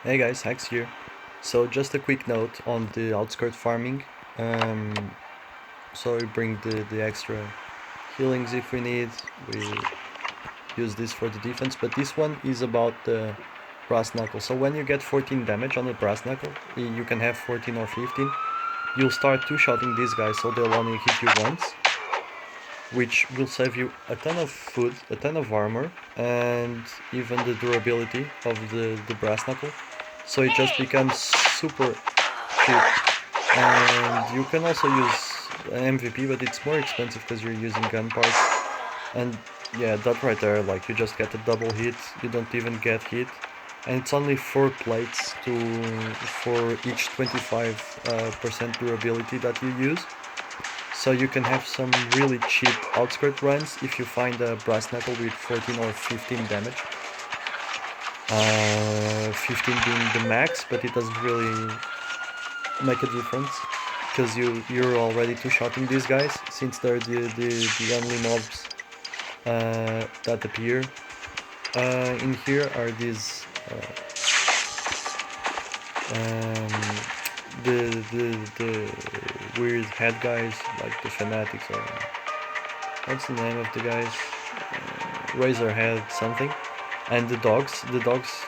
Hey guys, Hex here. So just a quick note on the outskirt farming. Um, so we bring the extra healings if we need. We use this for the defense, but this one is about the brass knuckle. So when you get 14 damage on the brass knuckle, you can have 14 or 15. You'll start two-shotting these guys, so they'll only hit you once, which will save you a ton of food, a ton of armor, and even the durability of the brass knuckle. So it just becomes super cheap. And you can also use an MVP, but it's more expensive because you're using gun parts. And yeah, that right there, like you just get a double hit, you don't even get hit. And it's only 4 plates for each 25% durability that you use. So you can have some really cheap outskirt runs if you find a brass knuckle with 14 or 15 damage. 15 being the max, but it doesn't really make a difference because you're already two-shotting these guys since they're the only mobs that appear in here are these the weird head guys like the fanatics or what's the name of the guys, Razorhead something, and the dogs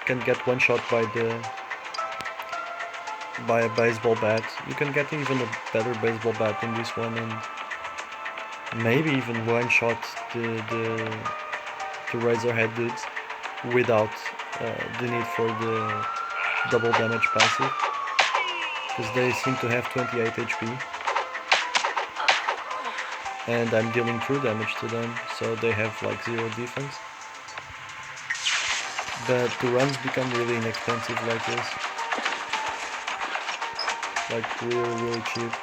can get one shot by a baseball bat. You can get even a better baseball bat in this one, and maybe even one shot the Razorhead dudes without the need for the double damage passive, because they seem to have 28 HP and I'm dealing true damage to them, so they have like 0 defense. But the runs become really inexpensive like this, like really cheap.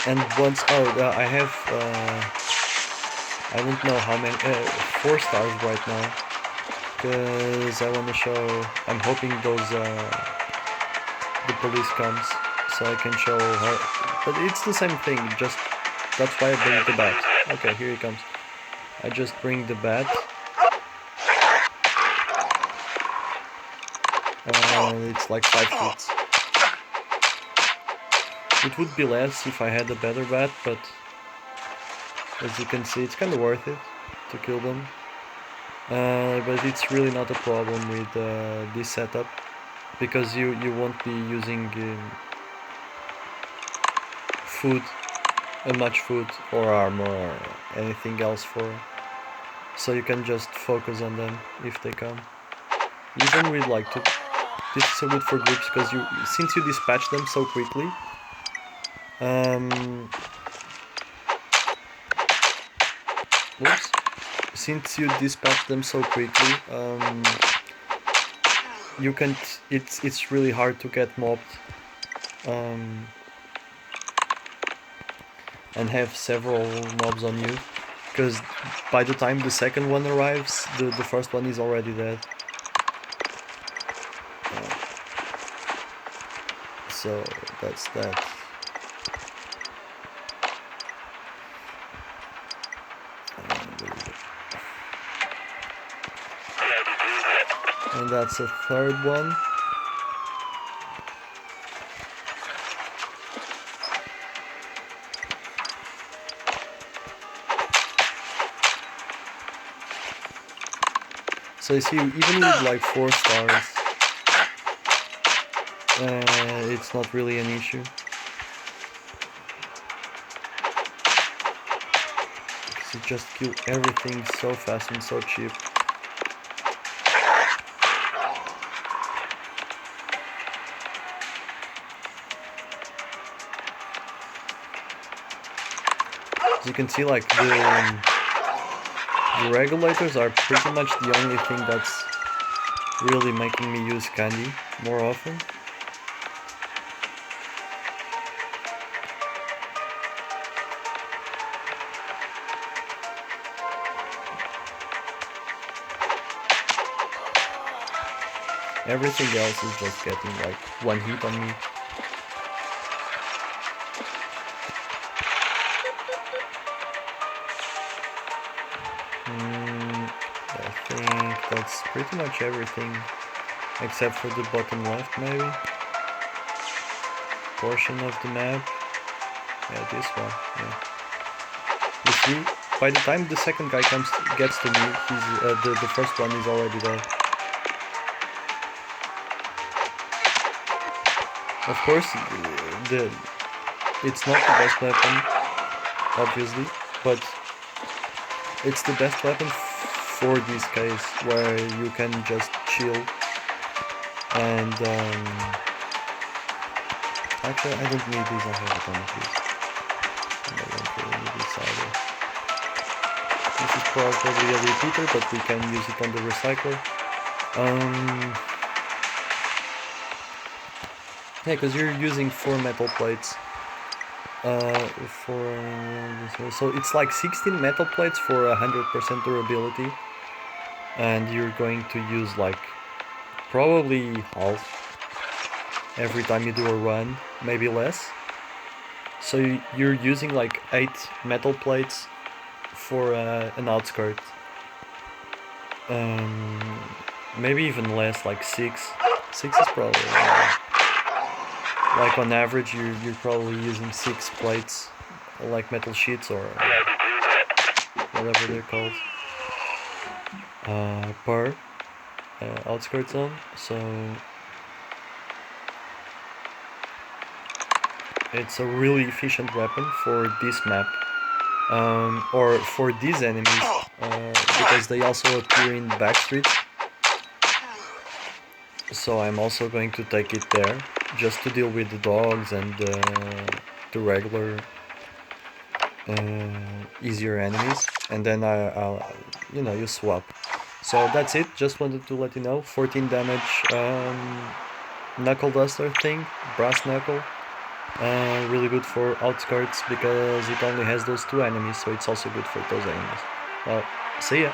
And once I have I don't know how many 4 stars right now, because I want to show. I'm hoping those the police comes so I can show her. But it's the same thing. Just that's why I bring the bat. Okay, here he comes. I just bring the bat. It's like 5 hits. It would be less if I had a better bat, but as you can see, it's kind of worth it to kill them. But it's really not a problem with this setup, because you won't be using food, much food or armor or anything else for, so you can just focus on them if they come. Even with like this is so good for groups, because since you dispatch them so quickly, oops, since you dispatch them so quickly, you can it's really hard to get mobbed and have several mobs on you, because by the time the second one arrives, the first one is already dead. So that's that. And that's a third one. So you see, even with like 4 stars, it's not really an issue. Because you just kill everything so fast and so cheap. As you can see, like the regulators are pretty much the only thing that's really making me use candy more often. Everything else is just getting like 1 hit on me. I think that's pretty much everything, except for the bottom left, maybe. Portion of the map. Yeah, this one. Yeah. You see, by the time the second guy gets to me, the first one is already there. Of course, it's not the best weapon, obviously, but it's the best weapon for this case, where you can just chill and actually I don't need these, I have a ton of these. I don't really need this either. This is probably a repeater, but we can use it on the recycler. Yeah, because you're using 4 metal plates. So it's like 16 metal plates for 100% durability, and you're going to use like probably half every time you do a run, maybe less. So you're using like 8 metal plates for an outskirt. Maybe even less, like 6. 6 is probably like on average you're probably using 6 plates, like metal sheets or whatever they're called, per outskirt zone. So it's a really efficient weapon for this map, or for these enemies, because they also appear in back streets. So I'm also going to take it there, just to deal with the dogs and the regular easier enemies, and then I'll you swap. So that's it, just wanted to let you know. 14 damage knuckle duster thing, brass knuckle, really good for outskirts because it only has those 2 enemies, so it's also good for those enemies. Well, see ya!